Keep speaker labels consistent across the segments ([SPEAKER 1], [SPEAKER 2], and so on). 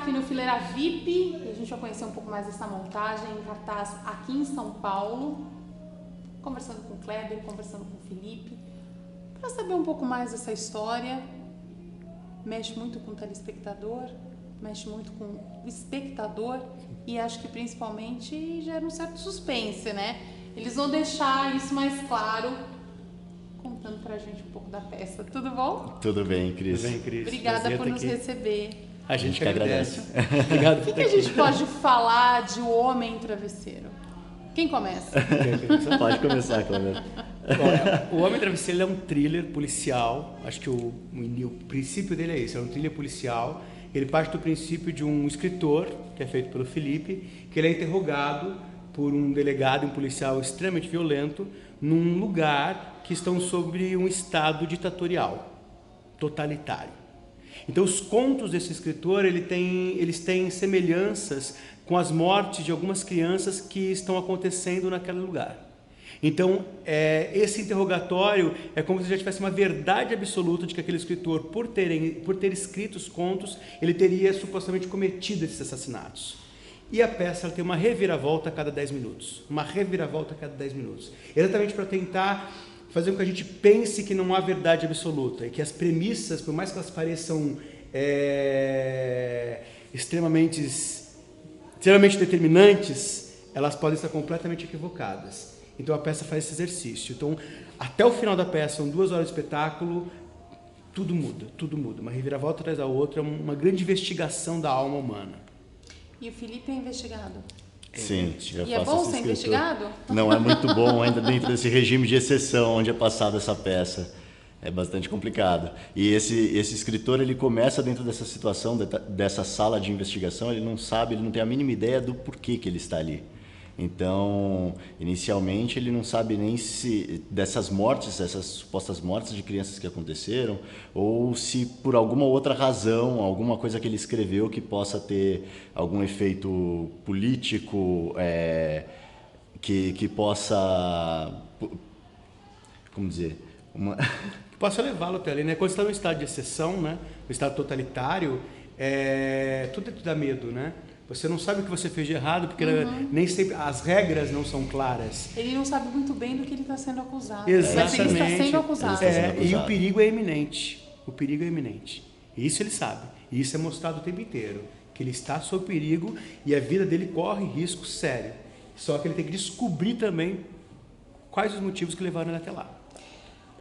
[SPEAKER 1] aqui no Fileira VIP e a gente vai conhecer um pouco mais dessa montagem em cartaz aqui em São Paulo, conversando com o Kleber, conversando com o Felipe, para saber um pouco mais dessa história. Mexe muito com o telespectador, mexe muito com o espectador e acho que principalmente gera um certo suspense, né? Eles vão deixar isso mais claro, contando pra gente um pouco da peça. Tudo bom?
[SPEAKER 2] Tudo bem, Cris.
[SPEAKER 3] Tudo bem, Cris.
[SPEAKER 1] Obrigada
[SPEAKER 3] Prazer
[SPEAKER 1] por
[SPEAKER 3] estar
[SPEAKER 1] nos
[SPEAKER 3] aqui.
[SPEAKER 1] receber.
[SPEAKER 3] A gente que agradece.
[SPEAKER 1] O
[SPEAKER 3] Obrigado por
[SPEAKER 1] que
[SPEAKER 3] estar
[SPEAKER 1] a
[SPEAKER 3] aqui.
[SPEAKER 1] gente pode falar de O Homem Travesseiro? Quem começa?
[SPEAKER 2] Você pode começar, Cláudia.
[SPEAKER 3] Bom, O Homem Travesseiro é um thriller policial. Acho que o princípio dele é esse. É um thriller policial. Ele parte do princípio de um escritor, que é feito pelo Felipe, que ele é interrogado por um delegado, um policial extremamente violento, num lugar que estão sobre um estado ditatorial, totalitário. Então, os contos desse escritor, eles têm semelhanças com as mortes de algumas crianças que estão acontecendo naquele lugar. Então, esse interrogatório é como se já tivesse uma verdade absoluta de que aquele escritor, por ter escrito os contos, ele teria supostamente cometido esses assassinatos. E a peça ela tem uma reviravolta a cada 10 minutos. Uma reviravolta a cada 10 minutos. Exatamente para tentar fazer com que a gente pense que não há verdade absoluta e que as premissas, por mais que elas pareçam extremamente determinantes, elas podem estar completamente equivocadas. Então a peça faz esse exercício. Então, até o final da peça, são 2 horas de espetáculo, tudo muda, tudo muda. Uma reviravolta atrás da outra, uma grande investigação da alma humana.
[SPEAKER 1] E o Felipe é investigado.
[SPEAKER 2] Sim, já
[SPEAKER 1] E é
[SPEAKER 2] faço
[SPEAKER 1] bom
[SPEAKER 2] esse
[SPEAKER 1] ser
[SPEAKER 2] escritor.
[SPEAKER 1] investigado?
[SPEAKER 2] Não é muito bom ainda dentro desse regime de exceção onde é passada essa peça. É bastante complicado. E esse escritor, ele começa dentro dessa situação, dessa sala de investigação, ele não sabe, ele não tem a mínima ideia do porquê que ele está ali. Então, inicialmente, ele não sabe nem se dessas mortes, essas supostas mortes de crianças que aconteceram, ou se por alguma outra razão, alguma coisa que ele escreveu que possa ter algum efeito político, que possa, como dizer,
[SPEAKER 3] Que possa levá-lo até ali, né? Quando você está no estado de exceção, né? No estado totalitário, tudo dá medo, né? Você não sabe o que você fez de errado, porque nem sempre as regras não são claras.
[SPEAKER 1] Ele não sabe muito bem do que ele está sendo acusado.
[SPEAKER 3] Exatamente.
[SPEAKER 1] Mas ele está sendo acusado.
[SPEAKER 3] E o perigo é iminente. O perigo é iminente. Isso ele sabe. E isso é mostrado o tempo inteiro. Que ele está sob perigo e a vida dele corre risco sério. Só que ele tem que descobrir também quais os motivos que levaram ele até lá.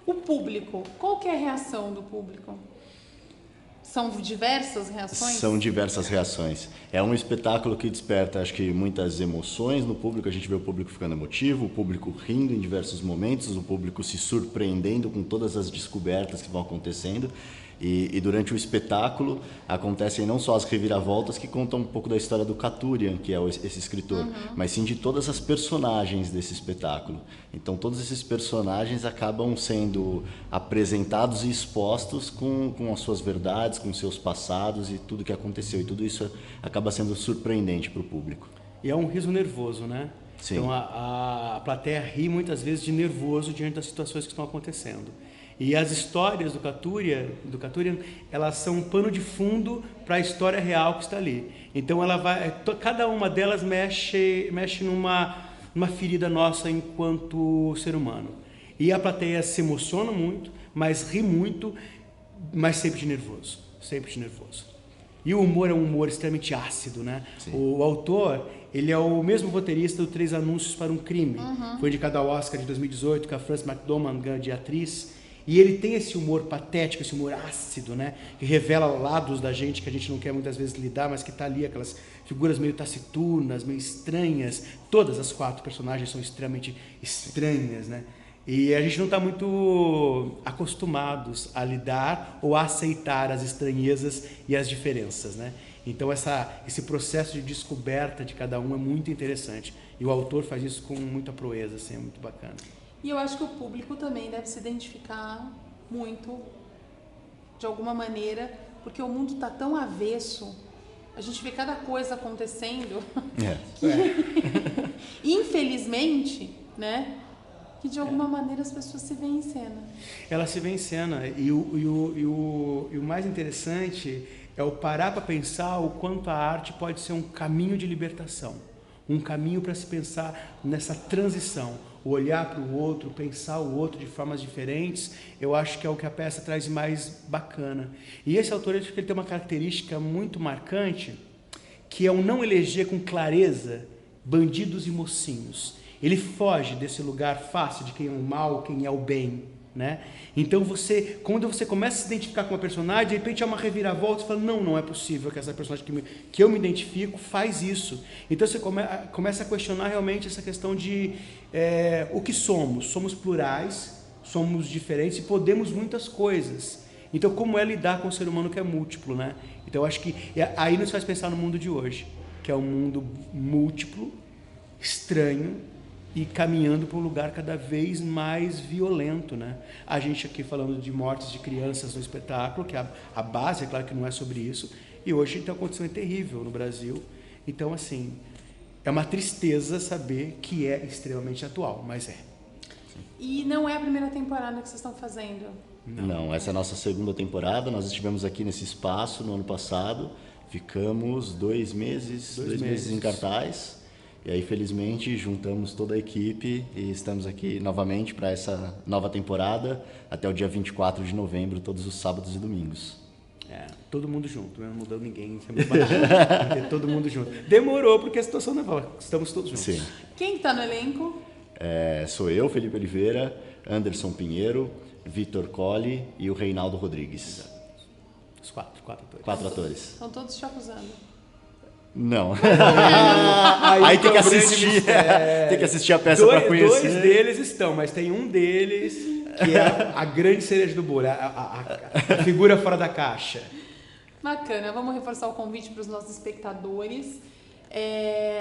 [SPEAKER 1] O público, qual que é a reação do público? São diversas reações?
[SPEAKER 2] São diversas reações. É um espetáculo que desperta, acho que, muitas emoções no público. A gente vê o público ficando emotivo, o público rindo em diversos momentos, o público se surpreendendo com todas as descobertas que vão acontecendo. E durante o espetáculo acontecem não só as reviravoltas que contam um pouco da história do Katurian, que é esse escritor, mas sim de todas as personagens desse espetáculo. Então todos esses personagens acabam sendo apresentados e expostos com as suas verdades, com seus passados e tudo que aconteceu. E tudo isso acaba sendo surpreendente para o público.
[SPEAKER 3] E é um riso nervoso, né?
[SPEAKER 2] Sim.
[SPEAKER 3] Então a plateia ri muitas vezes de nervoso diante das situações que estão acontecendo. E as histórias do Katurian, elas são um pano de fundo para a história real que está ali. Então cada uma delas mexe numa ferida nossa enquanto ser humano. E a plateia se emociona muito, mas ri muito, mas sempre de nervoso, sempre de nervoso. E o humor é um humor extremamente ácido, né?
[SPEAKER 2] Sim.
[SPEAKER 3] O autor, ele é o mesmo roteirista do 3 Anúncios para um Crime. Foi indicado ao Oscar de 2018, com a Frances McDormand de atriz. E ele tem esse humor patético, esse humor ácido, né? Que revela lados da gente que a gente não quer muitas vezes lidar, mas que está ali, aquelas figuras meio taciturnas, meio estranhas. Todas as 4 personagens são extremamente estranhas, né? E a gente não está muito acostumados a lidar ou a aceitar as estranhezas e as diferenças, né? Então esse processo de descoberta de cada um é muito interessante. E o autor faz isso com muita proeza, assim, é muito bacana.
[SPEAKER 1] E eu acho que o público também deve se identificar muito, de alguma maneira, porque o mundo está tão avesso, a gente vê cada coisa acontecendo, infelizmente, né, que de alguma maneira as pessoas se veem em cena.
[SPEAKER 3] Ela se vê em cena e o mais interessante É o parar para pensar o quanto a arte pode ser um caminho de libertação, um caminho para se pensar nessa transição, o olhar para o outro, pensar o outro de formas diferentes. Eu acho que é o que a peça traz mais bacana. E esse autor, eu acho que ele tem uma característica muito marcante, que é o não eleger com clareza bandidos e mocinhos. Ele foge desse lugar fácil de quem é o mal, quem é o bem, né? Então quando você começa a se identificar com uma personagem, de repente há uma reviravolta, você fala, não é possível que essa personagem que eu me identifico faz isso. Então você começa a questionar realmente essa questão de o que somos. Somos plurais, somos diferentes e podemos muitas coisas. Então como é lidar com o ser humano que é múltiplo, né? Então eu acho que aí nos faz pensar no mundo de hoje, que é um mundo múltiplo, estranho, e caminhando para um lugar cada vez mais violento, né? A gente aqui falando de mortes de crianças no espetáculo, que a base, é claro que não é sobre isso, e hoje então, a condição é terrível no Brasil. Então, assim, é uma tristeza saber que é extremamente atual, mas é.
[SPEAKER 1] E não é a primeira temporada que vocês estão fazendo?
[SPEAKER 2] Não, essa é a nossa segunda temporada. Nós estivemos aqui nesse espaço no ano passado, ficamos 2 meses em cartaz. E aí, felizmente, juntamos toda a equipe e estamos aqui novamente para essa nova temporada até o dia 24 de novembro, todos os sábados e domingos.
[SPEAKER 3] Todo mundo junto, não mudou ninguém, isso é muito bacana, todo mundo junto. Demorou porque a situação não é boa, estamos todos juntos.
[SPEAKER 2] Sim.
[SPEAKER 1] Quem está no elenco?
[SPEAKER 2] Sou eu, Felipe Oliveira, Anderson Pinheiro, Vitor Colli e o Reinaldo Rodrigues.
[SPEAKER 3] Os quatro atores.
[SPEAKER 2] 4 atores.
[SPEAKER 1] Estão todos te acusando.
[SPEAKER 2] Não. Aí tem que assistir. Tem que assistir a peça para conhecer.
[SPEAKER 3] 2 deles estão, mas tem um deles que é a grande cereja do bolo, a figura fora da caixa.
[SPEAKER 1] Bacana. Vamos reforçar o convite para os nossos espectadores.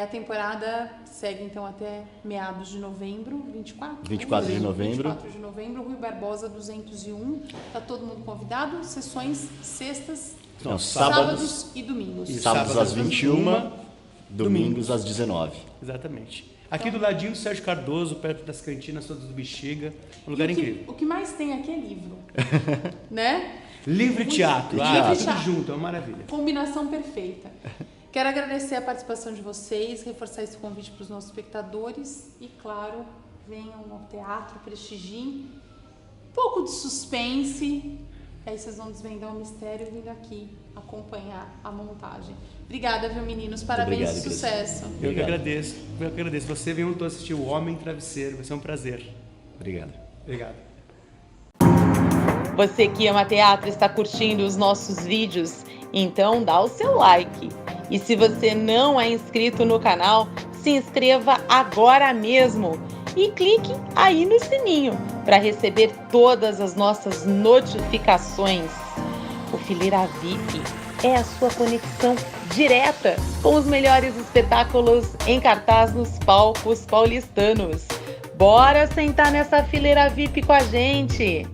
[SPEAKER 1] A temporada segue então até meados de novembro, 24
[SPEAKER 2] de novembro.
[SPEAKER 1] 24 de novembro, Rui Barbosa 201. Tá todo mundo convidado. Sessões sextas,
[SPEAKER 2] Não,
[SPEAKER 1] sábados e domingos.
[SPEAKER 2] Sábados às 21, domingos às 19.
[SPEAKER 3] Exatamente. Aqui do ladinho do Sérgio Cardoso, perto das cantinas todas do Bexiga, um lugar incrível.
[SPEAKER 1] O que mais tem aqui é livro, né?
[SPEAKER 3] Livro e teatro, tudo junto, é uma maravilha.
[SPEAKER 1] Combinação perfeita. Quero agradecer a participação de vocês, reforçar esse convite para os nossos espectadores e, claro, venham ao teatro, prestigiem. Um pouco de suspense, aí vocês vão desvendar o mistério vindo aqui acompanhar a montagem. Obrigada, viu, meninos? Parabéns e sucesso.
[SPEAKER 3] Eu que agradeço. Você veio assistir O Homem Travesseiro, vai ser um prazer.
[SPEAKER 2] Obrigado.
[SPEAKER 4] Você que ama teatro está curtindo os nossos vídeos? Então dá o seu like. E se você não é inscrito no canal, se inscreva agora mesmo e clique aí no sininho para receber todas as nossas notificações. O Fileira VIP é a sua conexão direta com os melhores espetáculos em cartaz nos palcos paulistanos. Bora sentar nessa fileira VIP com a gente!